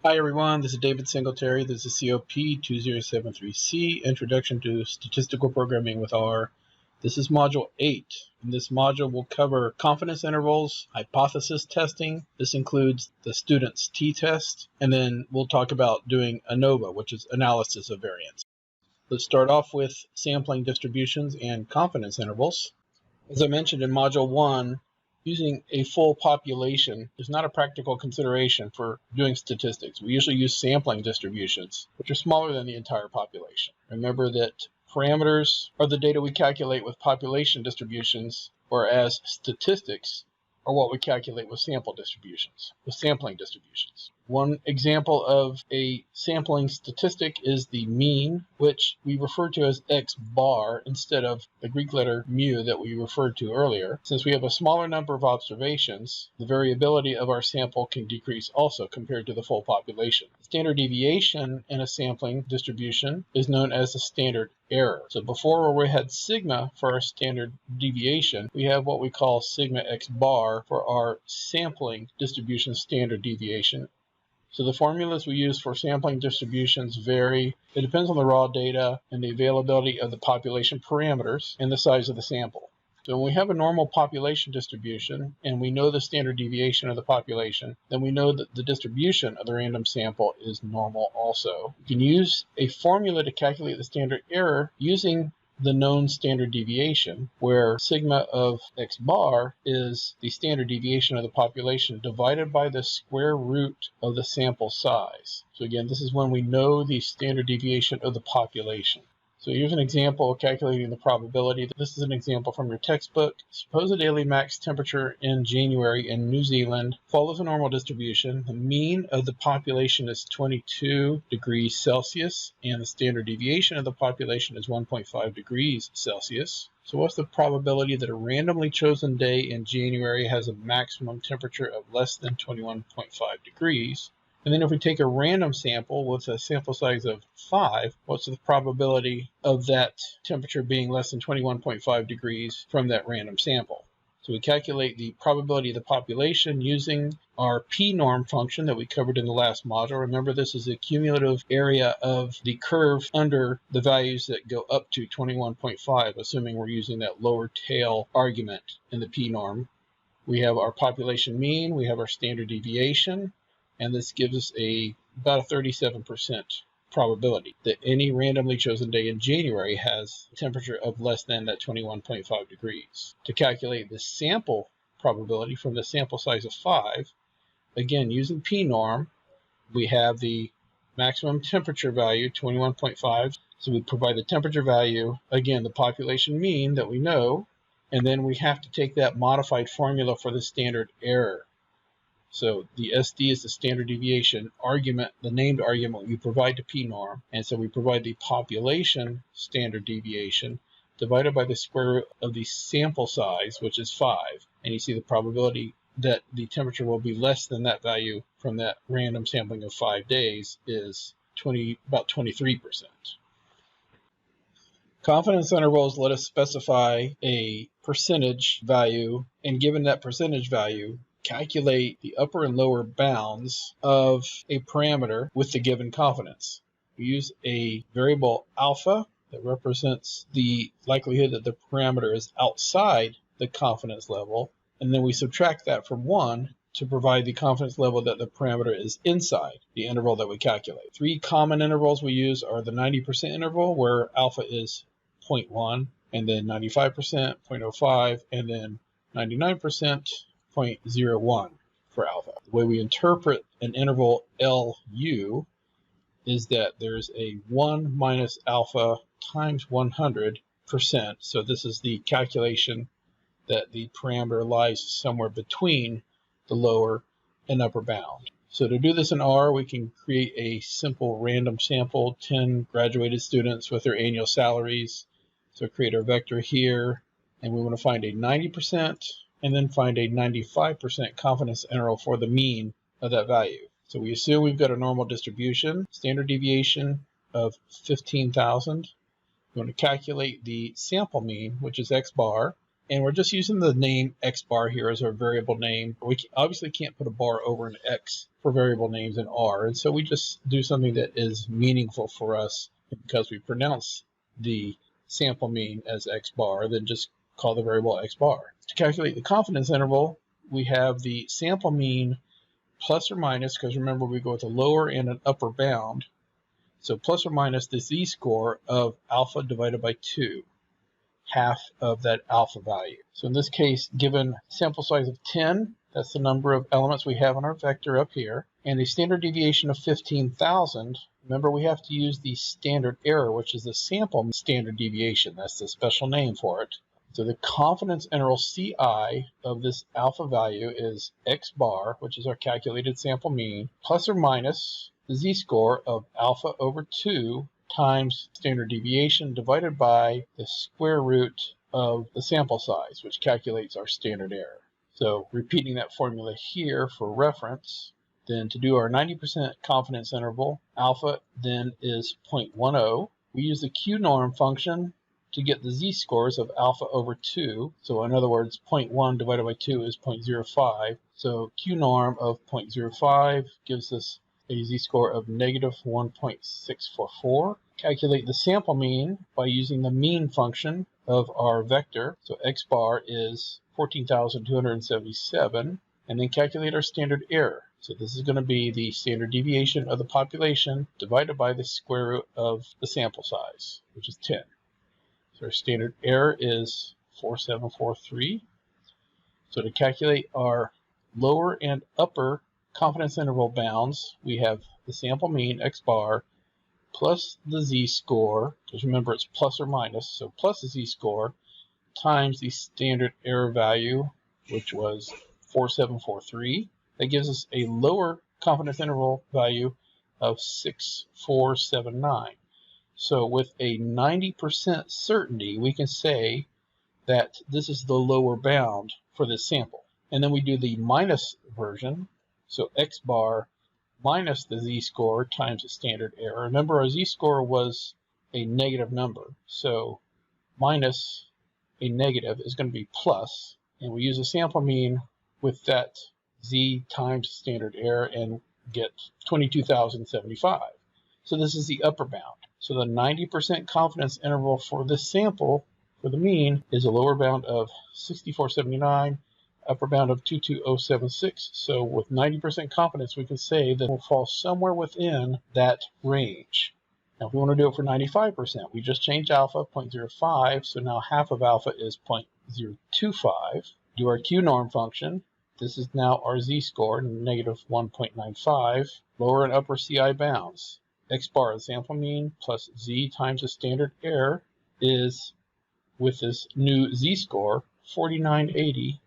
Hi everyone, this is David Singletary. This is COP2073C, Introduction to Statistical Programming with R. This is Module 8. In this module, we'll cover confidence intervals, hypothesis testing. This includes the student's t-test, and then we'll talk about doing ANOVA, which is analysis of variance. Let's start off with sampling distributions and confidence intervals. As I mentioned in Module 1, using a full population is not a practical consideration for doing statistics. We usually use sampling distributions, which are smaller than the entire population. Remember that parameters are the data we calculate with population distributions, whereas statistics are what we calculate with sampling distributions. One example of a sampling statistic is the mean, which we refer to as x bar instead of the Greek letter mu that we referred to earlier. Since we have a smaller number of observations, the variability of our sample can decrease also compared to the full population. Standard deviation in a sampling distribution is known as the standard error. So before, where we had sigma for our standard deviation, we have what we call sigma x bar for our sampling distribution standard deviation. So the formulas we use for sampling distributions vary. It depends on the raw data and the availability of the population parameters and the size of the sample. So when we have a normal population distribution and we know the standard deviation of the population, then we know that the distribution of the random sample is normal also. You can use a formula to calculate the standard error using the known standard deviation, where sigma of x bar is the standard deviation of the population divided by the square root of the sample size. So again, this is when we know the standard deviation of the population. So here's an example of calculating the probability. This is an example from your textbook. Suppose the daily max temperature in January in New Zealand follows a normal distribution. The mean of the population is 22 degrees Celsius, and the standard deviation of the population is 1.5 degrees Celsius. So what's the probability that a randomly chosen day in January has a maximum temperature of less than 21.5 degrees? And then if we take a random sample with a sample size of 5, what's the probability of that temperature being less than 21.5 degrees from that random sample? So we calculate the probability of the population using our p-norm function that we covered in the last module. Remember, this is the cumulative area of the curve under the values that go up to 21.5, assuming we're using that lower tail argument in the p-norm. We have our population mean, we have our standard deviation, and this gives us about a 37% probability that any randomly chosen day in January has a temperature of less than that 21.5 degrees. To calculate the sample probability from the sample size of 5, again, using p-norm, we have the maximum temperature value, 21.5. So we provide the temperature value, again, the population mean that we know, and then we have to take that modified formula for the standard error. So the SD is the standard deviation argument, the named argument we provide to p-norm. And so we provide the population standard deviation divided by the square root of the sample size, which is 5. And you see the probability that the temperature will be less than that value from that random sampling of 5 days is about 23%. Confidence intervals let us specify a percentage value, and given that percentage value, calculate the upper and lower bounds of a parameter with the given confidence. We use a variable alpha that represents the likelihood that the parameter is outside the confidence level, and then we subtract that from 1 to provide the confidence level that the parameter is inside the interval that we calculate. 3 common intervals we use are the 90% interval, where alpha is 0.1, and then 95%, 0.05, and then 99%, 0.01 for alpha. The way we interpret an interval LU is that there's a 1 minus alpha times 100%. So this is the calculation that the parameter lies somewhere between the lower and upper bound. So to do this in R, we can create a simple random sample, 10 graduated students with their annual salaries. So create our vector here, and we want to find a 90%, and then find a 95% confidence interval for the mean of that value. So we assume we've got a normal distribution, standard deviation of 15,000. We want to calculate the sample mean, which is x bar, And we're just using the name x bar here as our variable name. We obviously can't put a bar over an x for variable names in R, and so we just do something that is meaningful for us because we pronounce the sample mean as x bar, then just call the variable x bar. To calculate the confidence interval, we have the sample mean plus or minus, because remember we go with a lower and an upper bound, so plus or minus the z-score of alpha divided by 2. Half of that alpha value. So in this case, given sample size of 10, that's the number of elements we have in our vector up here, and a standard deviation of 15,000, remember we have to use the standard error, which is the sample standard deviation. That's the special name for it. So the confidence interval Ci of this alpha value is x bar, which is our calculated sample mean, plus or minus the z-score of alpha over 2 times standard deviation divided by the square root of the sample size, which calculates our standard error. So repeating that formula here for reference, then to do our 90% confidence interval, alpha then is 0.10. We use the Q-norm function to get the z-scores of alpha over 2. So in other words, 0.1 divided by 2 is 0.05. So Q-norm of 0.05 gives us a z-score of negative 1.644. Calculate the sample mean by using the mean function of our vector. So x bar is 14,277. And then calculate our standard error. So this is going to be the standard deviation of the population divided by the square root of the sample size, which is 10. So our standard error is 4743. So to calculate our lower and upper confidence interval bounds, we have the sample mean, x bar, plus the z-score, because remember it's plus or minus, so plus the z-score, times the standard error value, which was 4743. That gives us a lower confidence interval value of 6479. So with a 90% certainty, we can say that this is the lower bound for this sample. And then we do the minus version. So x bar minus the z-score times the standard error. Remember, our z-score was a negative number. So minus a negative is going to be plus. And we use a sample mean with that z times standard error and get 22,075. So this is the upper bound. So the 90% confidence interval for this sample, for the mean, is a lower bound of 6479, upper bound of 22076. So with 90% confidence, we can say that it will fall somewhere within that range. Now, if we want to do it for 95%, we just change alpha 0.05, so now half of alpha is 0.025. Do our Q-norm function. This is now our z-score, negative 1.95. Lower and upper CI bounds. X bar, the sample mean, plus z times the standard error is, with this new z-score, 4980.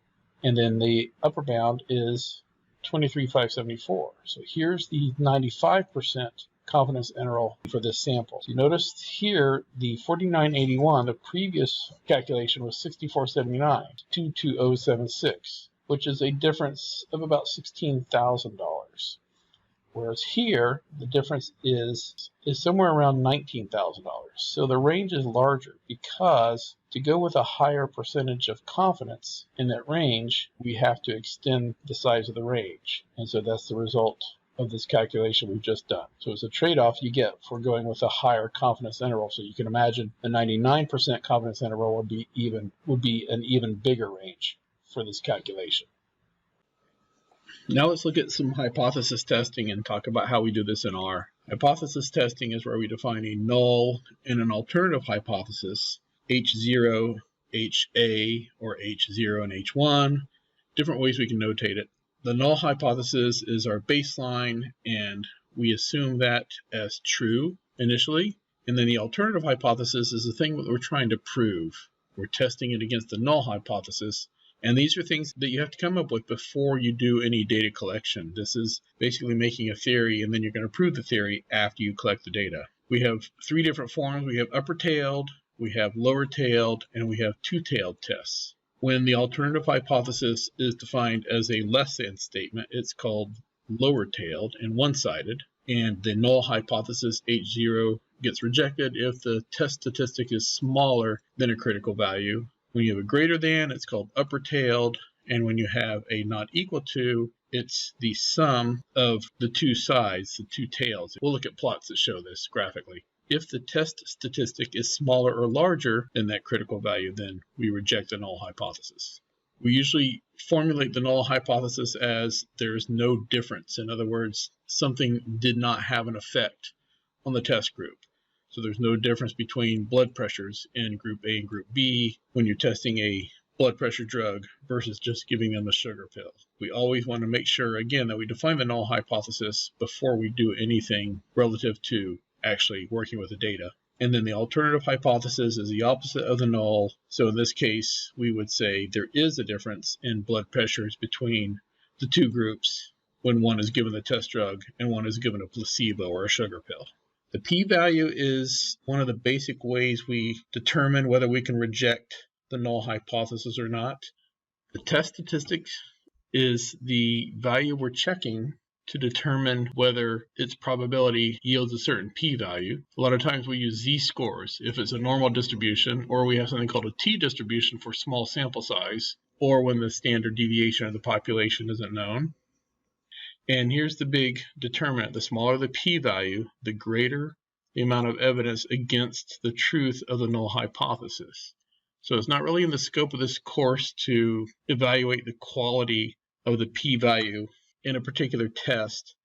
And then the upper bound is 23,574. So here's the 95% confidence interval for this sample. So you notice here the 4981, the previous calculation was 6479, 22076, which is a difference of about $16,000. Whereas here, the difference is somewhere around $19,000. So the range is larger because to go with a higher percentage of confidence in that range, we have to extend the size of the range. And so that's the result of this calculation we've just done. So it's a trade-off you get for going with a higher confidence interval. So you can imagine a 99% confidence interval would be an even bigger range for this calculation. Now let's look at some hypothesis testing and talk about how we do this in R. Hypothesis testing is where we define a null and an alternative hypothesis, H0, HA, or H0 and H1, different ways we can notate it. The null hypothesis is our baseline, and we assume that as true initially. And then the alternative hypothesis is the thing that we're trying to prove. We're testing it against the null hypothesis. And these are things that you have to come up with before you do any data collection. This is basically making a theory, and then you're going to prove the theory after you collect the data. We have three different forms. We have upper-tailed, we have lower-tailed, and we have two-tailed tests. When the alternative hypothesis is defined as a less-than statement, it's called lower-tailed and one-sided. And the null hypothesis, H0, gets rejected if the test statistic is smaller than a critical value. When you have a greater than, it's called upper tailed. And when you have a not equal to, it's the sum of the two sides, the two tails. We'll look at plots that show this graphically. If the test statistic is smaller or larger than that critical value, then we reject the null hypothesis. We usually formulate the null hypothesis as there's no difference. In other words, something did not have an effect on the test group. So there's no difference between blood pressures in group A and group B when you're testing a blood pressure drug versus just giving them a sugar pill. We always want to make sure, again, that we define the null hypothesis before we do anything relative to actually working with the data. And then the alternative hypothesis is the opposite of the null. So in this case, we would say there is a difference in blood pressures between the two groups when one is given the test drug and one is given a placebo or a sugar pill. The p-value is one of the basic ways we determine whether we can reject the null hypothesis or not. The test statistics is the value we're checking to determine whether its probability yields a certain p-value. A lot of times we use z-scores if it's a normal distribution, or we have something called a t-distribution for small sample size, or when the standard deviation of the population isn't known. And here's the big determinant. The smaller the p-value, the greater the amount of evidence against the truth of the null hypothesis. So it's not really in the scope of this course to evaluate the quality of the p-value in a particular test,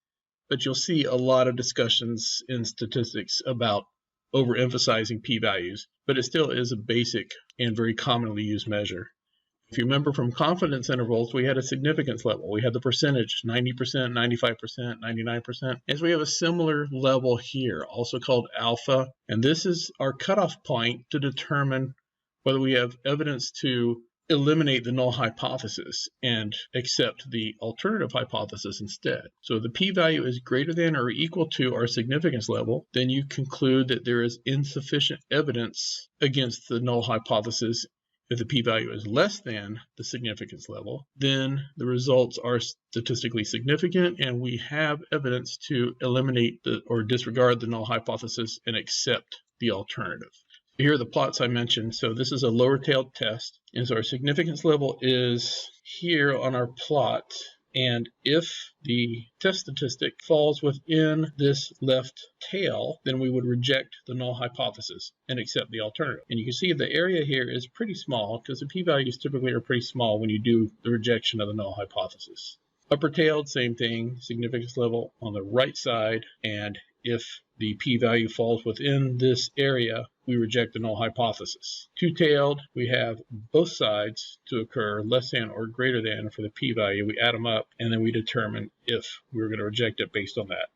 but you'll see a lot of discussions in statistics about overemphasizing p-values, but it still is a basic and very commonly used measure. If you remember from confidence intervals, we had a significance level. We had the percentage, 90%, 95%, 99%. And so we have a similar level here, also called alpha, and this is our cutoff point to determine whether we have evidence to eliminate the null hypothesis and accept the alternative hypothesis instead. So if the p-value is greater than or equal to our significance level, then you conclude that there is insufficient evidence against the null hypothesis. If the p-value is less than the significance level, then the results are statistically significant and we have evidence to eliminate or disregard the null hypothesis and accept the alternative. Here are the plots I mentioned. So this is a lower tailed test, and so our significance level is here on our plot, and if the test statistic falls within this left tail, then we would reject the null hypothesis and accept the alternative. And you can see the area here is pretty small because the p-values typically are pretty small when you do the rejection of the null hypothesis. Upper tailed, same thing, significance level on the right side, and if the p-value falls within this area, we reject the null hypothesis. Two-tailed, we have both sides to occur less than or greater than for the p-value. We add them up, and then we determine if we're going to reject it based on that.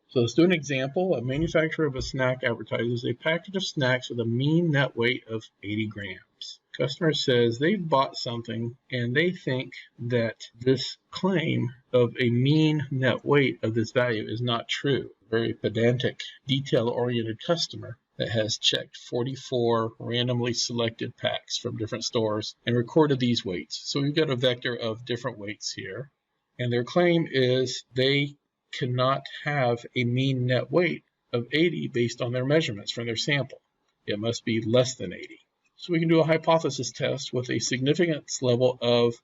So let's do an example. A manufacturer of a snack advertises a package of snacks with a mean net weight of 80 grams. Customer says they've bought something and they think that this claim of a mean net weight of this value is not true. Very pedantic, detail-oriented customer that has checked 44 randomly selected packs from different stores and recorded these weights. So we've got a vector of different weights here. And their claim is they cannot have a mean net weight of 80 based on their measurements from their sample. It must be less than 80. So we can do a hypothesis test with a significance level of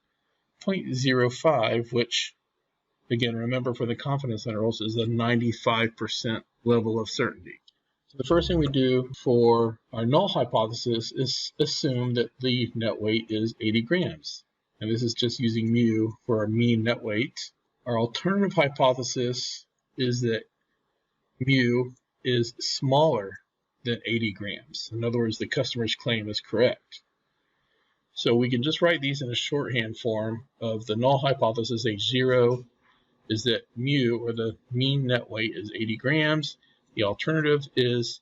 0.05, which, again, remember for the confidence intervals, is a 95% level of certainty. So the first thing we do for our null hypothesis is assume that the net weight is 80 grams. And this is just using mu for our mean net weight. Our alternative hypothesis is that mu is smaller than 80 grams. In other words, the customer's claim is correct. So we can just write these in a shorthand form of the null hypothesis. H0 is that mu, or the mean net weight, is 80 grams. The alternative is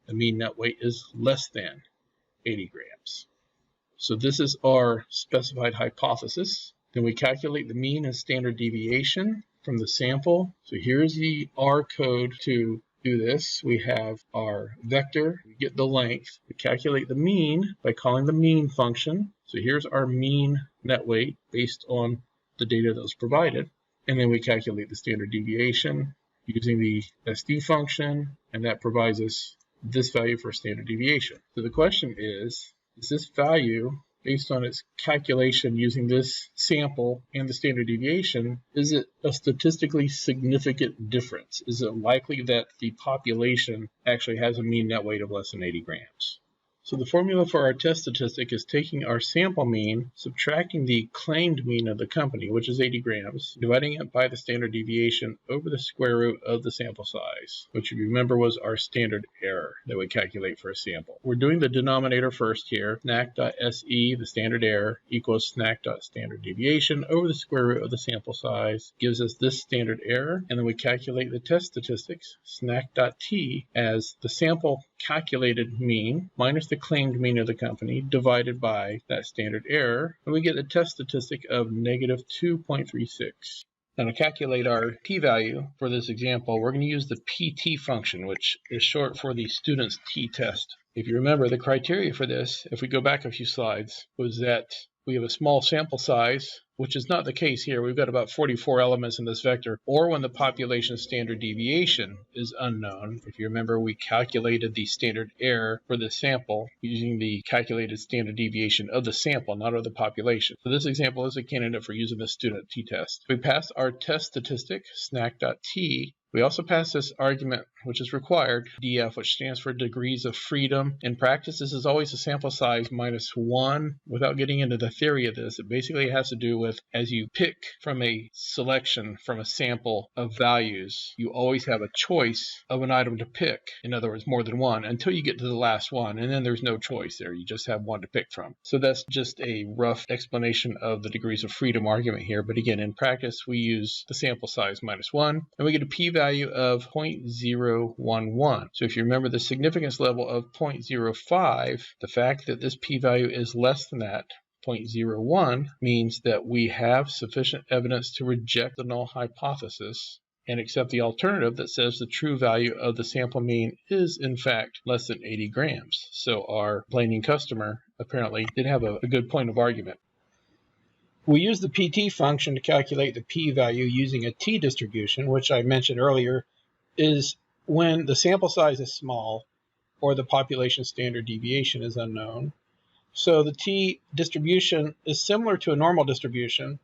the mean net weight is less than 80 grams. So this is our specified hypothesis. Then we calculate the mean and standard deviation from the sample. So here's the R code to do this. We have our vector, we get the length, we calculate the mean by calling the mean function. So here's our mean net weight based on the data that was provided. And then we calculate the standard deviation using the SD function, and that provides us this value for standard deviation. So the question is this value based on its calculation using this sample and the standard deviation, is it a statistically significant difference? Is it likely that the population actually has a mean net weight of less than 80 grams? So the formula for our test statistic is taking our sample mean, subtracting the claimed mean of the company, which is 80 grams, dividing it by the standard deviation over the square root of the sample size, which you remember was our standard error that we calculate for a sample. We're doing the denominator first here. SNAC.SE, the standard error, equals SNAC.standard deviation over the square root of the sample size, gives us this standard error, and then we calculate the test statistics, SNAC.T, as the sample calculated mean minus the claimed mean of the company divided by that standard error, and we get a test statistic of negative 2.36. Now to calculate our p-value for this example, we're going to use the PT function, which is short for the student's t-test. If you remember, the criteria for this, if we go back a few slides, was that we have a small sample size, which is not the case here. We've got about 44 elements in this vector, or when the population standard deviation is unknown. If you remember, we calculated the standard error for the sample using the calculated standard deviation of the sample, not of the population. So this example is a candidate for using the student t-test. We pass our test statistic, SNAC.T. We also pass this argument, which is required, DF, which stands for degrees of freedom. In practice, this is always a sample size minus 1. Without getting into the theory of this, it basically has to do with as you pick from a selection from a sample of values, you always have a choice of an item to pick. In other words, more than one, until you get to the last one, and then there's no choice there. You just have one to pick from. So that's just a rough explanation of the degrees of freedom argument here. But again, in practice, we use the sample size minus 1, and we get a p-value of 0.011. So if you remember the significance level of 0.05, the fact that this p-value is less than that, 0.01, means that we have sufficient evidence to reject the null hypothesis and accept the alternative that says the true value of the sample mean is in fact less than 80 grams. So our blaming customer apparently did have a good point of argument. We use the PT function to calculate the p-value using a t-distribution, which I mentioned earlier is when the sample size is small or the population standard deviation is unknown. So the t-distribution is similar to a normal distribution,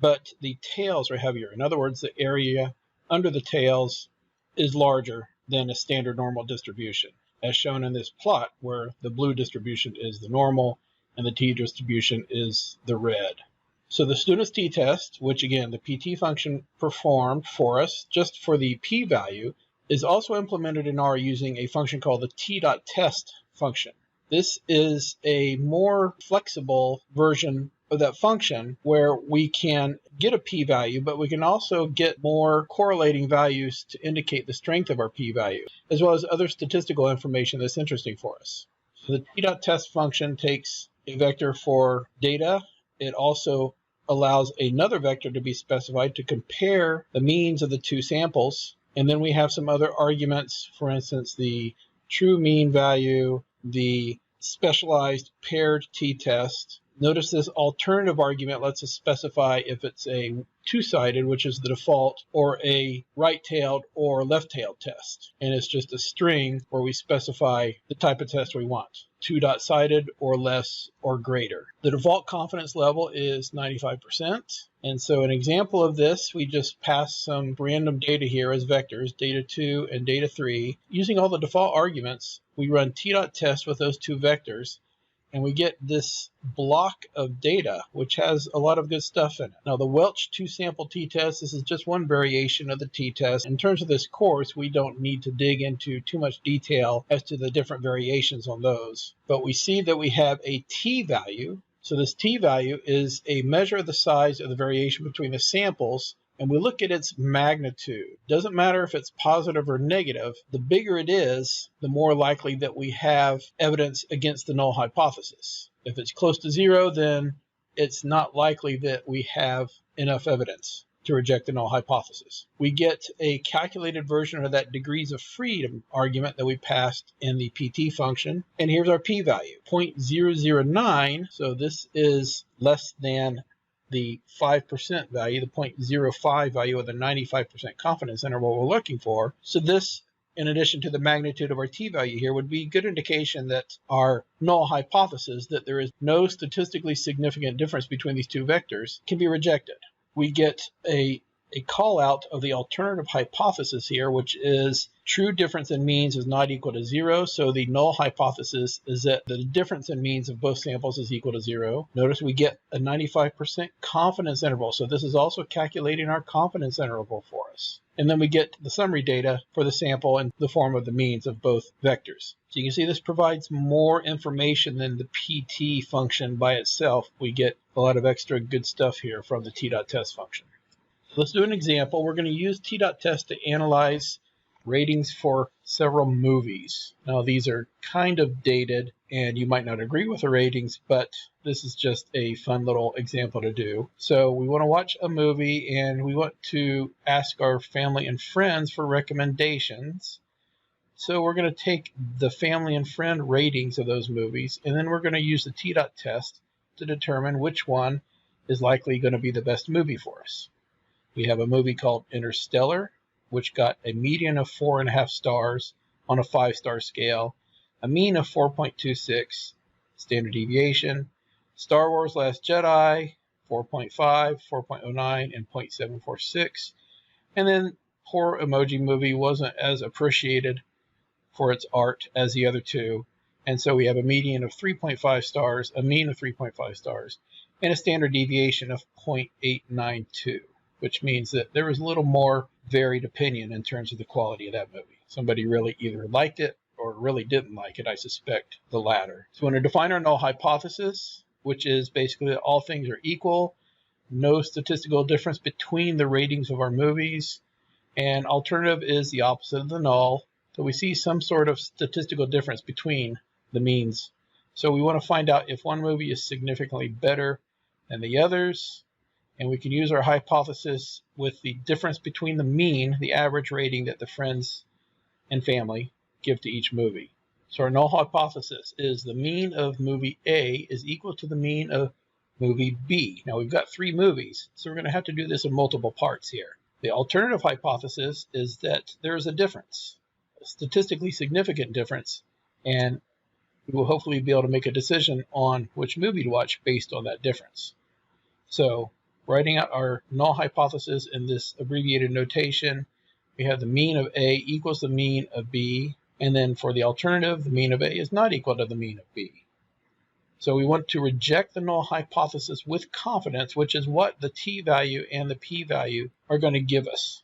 but the tails are heavier. In other words, the area under the tails is larger than a standard normal distribution, as shown in this plot where the blue distribution is the normal and the t-distribution is the red. So the student's t-test, which again the PT function performed for us just for the p-value, is also implemented in R using a function called the t.test function. This is a more flexible version of that function where we can get a p-value, but we can also get more correlating values to indicate the strength of our p-value, as well as other statistical information that's interesting for us. So the t.test function takes a vector for data. It also allows another vector to be specified to compare the means of the two samples. And then we have some other arguments, for instance, the true mean value, the specialized paired t-test. Notice this alternative argument lets us specify if it's a two-sided, which is the default, or a right-tailed or left-tailed test. And it's just a string where we specify the type of test we want, two-sided or less or greater. The default confidence level is 95%. And so an example of this, we just pass some random data here as vectors, data 2 and data 3. Using all the default arguments, we run t.test with those two vectors, and we get this block of data, which has a lot of good stuff in it. Now, the Welch two-sample t-test, this is just one variation of the t-test. In terms of this course, we don't need to dig into too much detail as to the different variations on those. But we see that we have a t-value. So this t-value is a measure of the size of the variation between the samples, and we look at its magnitude. Doesn't matter if it's positive or negative. The bigger it is, the more likely that we have evidence against the null hypothesis. If it's close to 0, then it's not likely that we have enough evidence to reject the null hypothesis. We get a calculated version of that degrees of freedom argument that we passed in the PT function. And here's our p-value, 0.009. So this is less than the 5% value, the 0.05 value of the 95% confidence interval we're looking for. So this in addition to the magnitude of our t-value here, would be a good indication that our null hypothesis that there is no statistically significant difference between these two vectors can be rejected. We get a call out of the alternative hypothesis here, which is true difference in means is not equal to 0. So the null hypothesis is that the difference in means of both samples is equal to 0. Notice we get a 95% confidence interval. So this is also calculating our confidence interval for us. And then we get the summary data for the sample in the form of the means of both vectors. So you can see this provides more information than the PT function by itself. We get a lot of extra good stuff here from the t.test function. Let's do an example. We're going to use t.test to analyze ratings for several movies. Now, these are kind of dated, and you might not agree with the ratings, but this is just a fun little example to do. So we want to watch a movie, and we want to ask our family and friends for recommendations. So we're going to take the family and friend ratings of those movies, and then we're going to use the t.test to determine which one is likely going to be the best movie for us. We have a movie called Interstellar, which got a median of 4.5 stars on a 5-star scale, a mean of 4.26 standard deviation. Star Wars Last Jedi, 4.5, 4.09, and 0.746. And then Poor Emoji Movie wasn't as appreciated for its art as the other two. And so we have a median of 3.5 stars, a mean of 3.5 stars, and a standard deviation of 0.892. Which means that there was a little more varied opinion in terms of the quality of that movie. Somebody really either liked it or really didn't like it. I suspect the latter. So we want to define our null hypothesis, which is basically that all things are equal, no statistical difference between the ratings of our movies, and alternative is the opposite of the null. So we see some sort of statistical difference between the means. So we want to find out if one movie is significantly better than the others. And we can use our hypothesis with the difference between the mean, the average rating that the friends and family give to each movie. So our null hypothesis is the mean of movie A is equal to the mean of movie B. Now we've got 3 movies, so we're going to have to do this in multiple parts here. The alternative hypothesis is that there is a difference, a statistically significant difference, and we will hopefully be able to make a decision on which movie to watch based on that difference. So writing out our null hypothesis in this abbreviated notation, we have the mean of A equals the mean of B, and then for the alternative, the mean of A is not equal to the mean of B. So we want to reject the null hypothesis with confidence, which is what the t-value and the p-value are going to give us.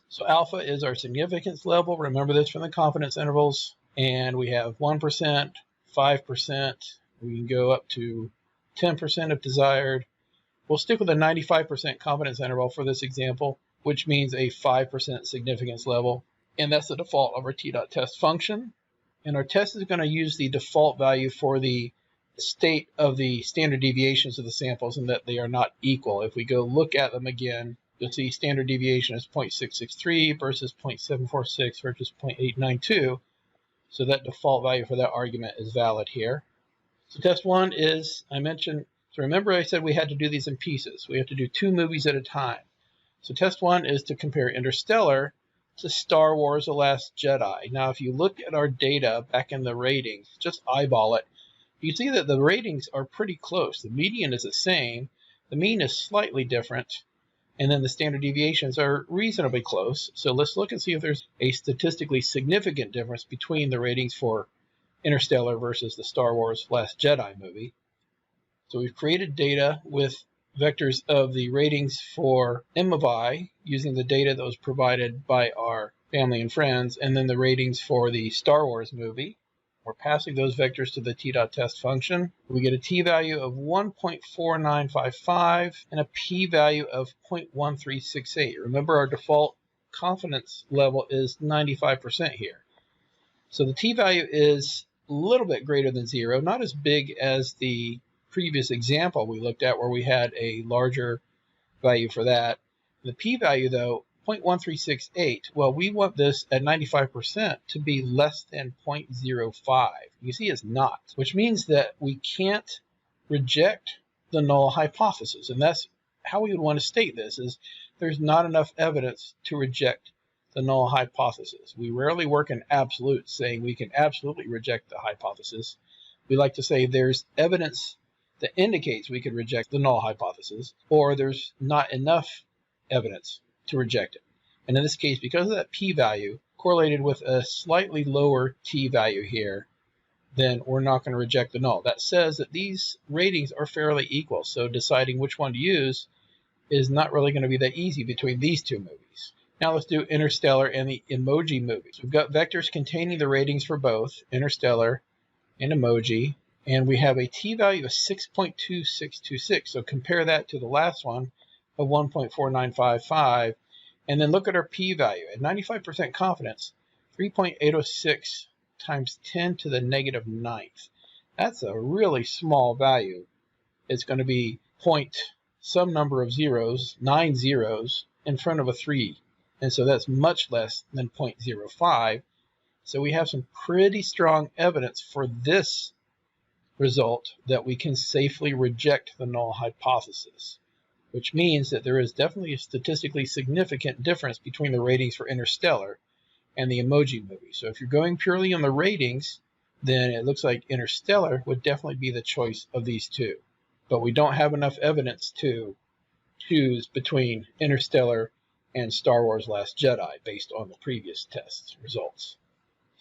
So alpha is our significance level. Remember this from the confidence intervals. And we have 1%, 5%. We can go up to 10% if desired. We'll stick with a 95% confidence interval for this example, which means a 5% significance level. And that's the default of our t.test function. And our test is going to use the default value for the state of the standard deviations of the samples and that they are not equal. If we go look at them again, you'll see standard deviation is 0.663 versus 0.746 versus 0.892. So that default value for that argument is valid here. So test 1 is, I mentioned, so remember I said we had to do these in pieces. We have to do 2 movies at a time. So test 1 is to compare Interstellar to Star Wars The Last Jedi. Now if you look at our data back in the ratings, just eyeball it, you see that the ratings are pretty close. The median is the same, the mean is slightly different, and then the standard deviations are reasonably close. So let's look and see if there's a statistically significant difference between the ratings for Interstellar versus the Star Wars Last Jedi movie. So we've created data with vectors of the ratings for ANOVA using the data that was provided by our family and friends, and then the ratings for the Star Wars movie. We're passing those vectors to the t.test function. We get a t-value of 1.4955 and a p-value of 0.1368. Remember our default confidence level is 95% here. So the t-value is a little bit greater than 0, not as big as the previous example we looked at where we had a larger value for that. The p-value though, 0.1368, well, we want this at 95% to be less than 0.05. You see it's not, which means that we can't reject the null hypothesis. And that's how we would want to state this, is there's not enough evidence to reject the null hypothesis. We rarely work in absolutes, saying we can absolutely reject the hypothesis. We like to say there's evidence that indicates we could reject the null hypothesis, or there's not enough evidence to reject it. And in this case, because of that p-value correlated with a slightly lower t-value here, then we're not going to reject the null. That says that these ratings are fairly equal, so deciding which one to use is not really going to be that easy between these two movies. Now let's do Interstellar and the Emoji movies. We've got vectors containing the ratings for both Interstellar and Emoji, and we have a t-value of 6.2626. So compare that to the last one of 1.4955, and then look at our p-value. At 95% confidence, 3.806 times 10 to the negative ninth. That's a really small value. It's going to be some number of zeros, 9 zeros, in front of a 3. And so that's much less than 0.05. So we have some pretty strong evidence for this result that we can safely reject the null hypothesis, which means that there is definitely a statistically significant difference between the ratings for Interstellar and the Emoji movie. So if you're going purely on the ratings, then it looks like Interstellar would definitely be the choice of these two. But we don't have enough evidence to choose between Interstellar and Star Wars Last Jedi based on the previous test results.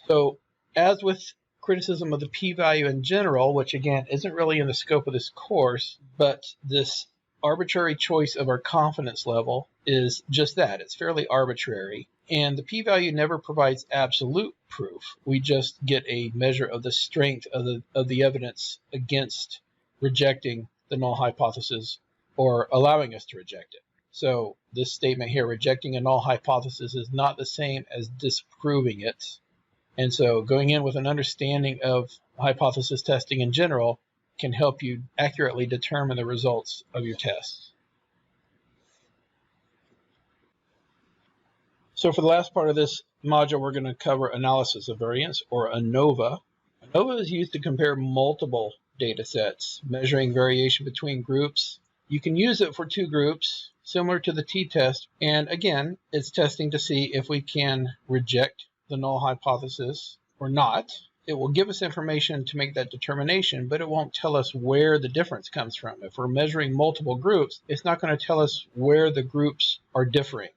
So as with criticism of the p-value in general, which again isn't really in the scope of this course, but this arbitrary choice of our confidence level is just that. It's fairly arbitrary. And the p-value never provides absolute proof. We just get a measure of the strength of the evidence against rejecting the null hypothesis or allowing us to reject it. So this statement here, rejecting a null hypothesis, is not the same as disproving it. And so going in with an understanding of hypothesis testing in general can help you accurately determine the results of your tests. So for the last part of this module, we're going to cover analysis of variance, or ANOVA. ANOVA is used to compare multiple data sets, measuring variation between groups. You can use it for two groups, similar to the t-test, and again, it's testing to see if we can reject the null hypothesis or not. It will give us information to make that determination, but it won't tell us where the difference comes from. If we're measuring multiple groups, it's not going to tell us where the groups are differing,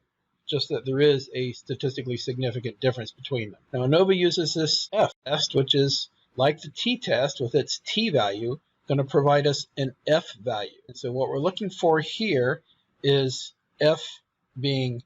just that there is a statistically significant difference between them. Now, ANOVA uses this F test, which is like the t-test with its t-value, going to provide us an F value. And so what we're looking for here is F being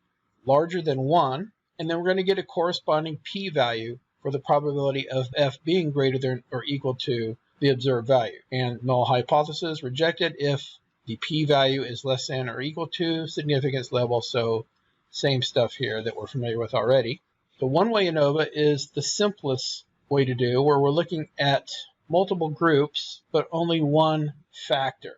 larger than 1, and then we're going to get a corresponding p-value for the probability of F being greater than or equal to the observed value. And null hypothesis rejected if the p-value is less than or equal to significance level, so same stuff here that we're familiar with already. The one-way ANOVA is the simplest way to do, where we're looking at multiple groups, but only one factor.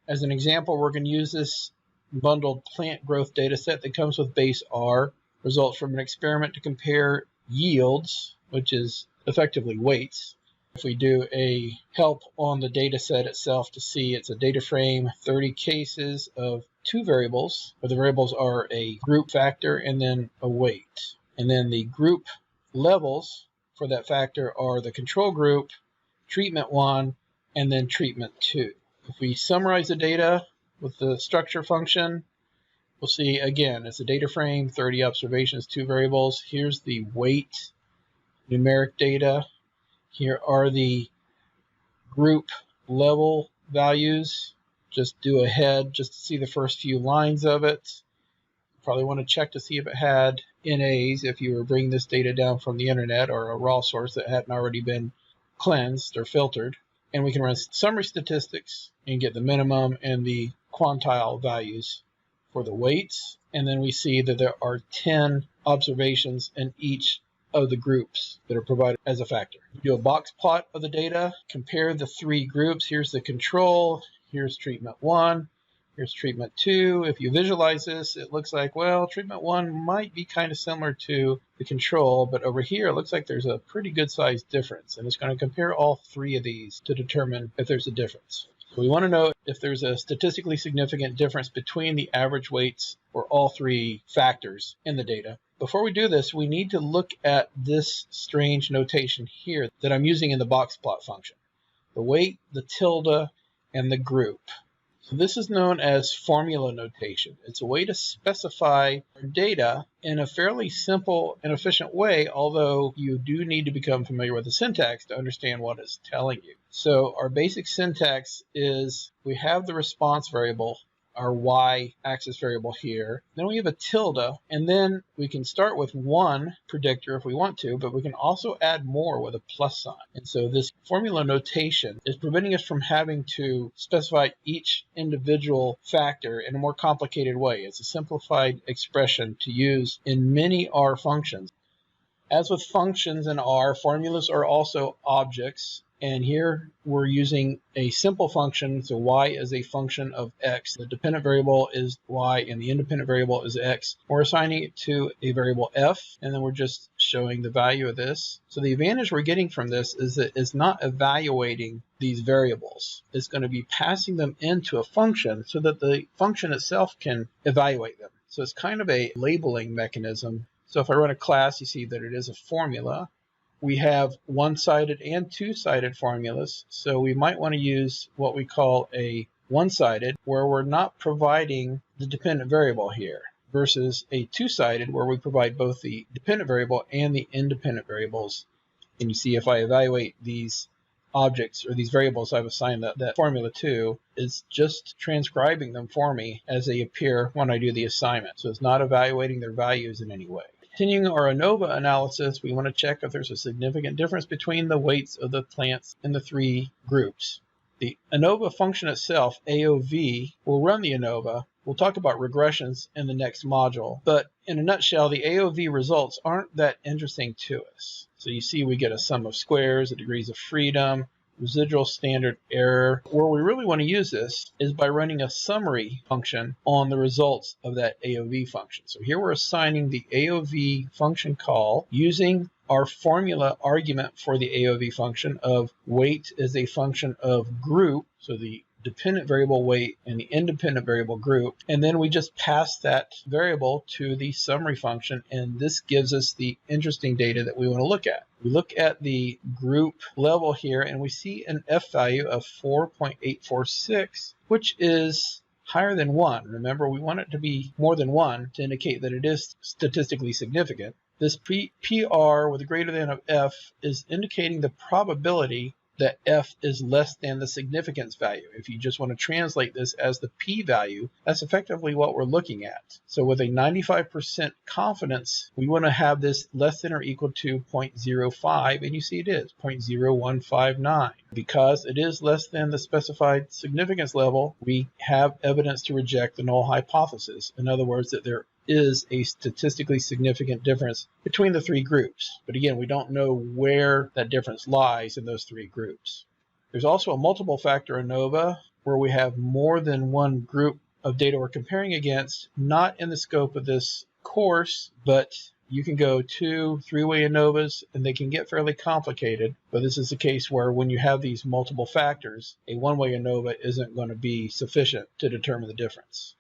As an example, we're going to use this bundled plant growth data set that comes with base R, results from an experiment to compare yields, which is effectively weights. If we do a help on the data set itself to see it's a data frame, 30 cases of two variables, where the variables are a group factor and then a weight. And then the group levels for that factor are the control group, treatment 1, and then treatment 2. If we summarize the data with the structure function, we'll see again, it's a data frame, 30 observations, 2 variables. Here's the weight numeric data. Here are the group level values. Just do a head just to see the first few lines of it. Probably want to check to see if it had NAs if you were bringing this data down from the internet or a raw source that hadn't already been cleansed or filtered. And we can run summary statistics and get the minimum and the quantile values for the weights. And then we see that there are 10 observations in each of the groups that are provided as a factor. Do a box plot of the data, compare the 3 groups. Here's the control, here's treatment 1, here's treatment 2. If you visualize this, it looks like, well, treatment 1 might be kind of similar to the control, but over here it looks like there's a pretty good sized difference, and it's going to compare all 3 of these to determine if there's a difference. So we want to know if there's a statistically significant difference between the average weights for all 3 factors in the data. Before we do this, we need to look at this strange notation here that I'm using in the box plot function. The weight, the tilde, and the group. So this is known as formula notation. It's a way to specify data in a fairly simple and efficient way, although you do need to become familiar with the syntax to understand what it's telling you. So our basic syntax is we have the response variable, our y-axis variable here. Then we have a tilde, and then we can start with one predictor if we want to, but we can also add more with a plus sign. And so this formula notation is preventing us from having to specify each individual factor in a more complicated way. It's a simplified expression to use in many R functions. As with functions in R, formulas are also objects. And here we're using a simple function, so y is a function of x. The dependent variable is y and the independent variable is x. We're assigning it to a variable f, and then we're just showing the value of this. So the advantage we're getting from this is that it's not evaluating these variables. It's going to be passing them into a function so that the function itself can evaluate them. So it's kind of a labeling mechanism. So if I run a class, you see that it is a formula. We have one-sided and two-sided formulas, so we might want to use what we call a one-sided, where we're not providing the dependent variable here, versus a two-sided, where we provide both the dependent variable and the independent variables. And you see if I evaluate these objects or these variables I've assigned that formula to, it's just transcribing them for me as they appear when I do the assignment. So it's not evaluating their values in any way. Continuing our ANOVA analysis, we want to check if there's a significant difference between the weights of the plants in the three groups. The ANOVA function itself, AOV, will run the ANOVA. We'll talk about regressions in the next module, but in a nutshell, the AOV results aren't that interesting to us. So you see we get a sum of squares, the degrees of freedom, residual standard error. Where we really want to use this is by running a summary function on the results of that AOV function. So here we're assigning the AOV function call using our formula argument for the AOV function of weight is a function of group, so the dependent variable weight and the independent variable group, and then we just pass that variable to the summary function, and this gives us the interesting data that we want to look at. We look at the group level here and we see an F value of 4.846, which is higher than 1. Remember, we want it to be more than 1 to indicate that it is statistically significant. This PR with a greater than of F is indicating the probability that F is less than the significance value. If you just want to translate this as the p-value, that's effectively what we're looking at. So with a 95% confidence, we want to have this less than or equal to 0.05, and you see it is 0.0159. Because it is less than the specified significance level, we have evidence to reject the null hypothesis. In other words, that there is a statistically significant difference between the three groups. But again, we don't know where that difference lies in those three groups. There's also a multiple factor ANOVA where we have more than one group of data we're comparing against, not in the scope of this course, but you can go 2, 3-way ANOVAs, and they can get fairly complicated. But this is a case where when you have these multiple factors, a one-way ANOVA isn't going to be sufficient to determine the difference.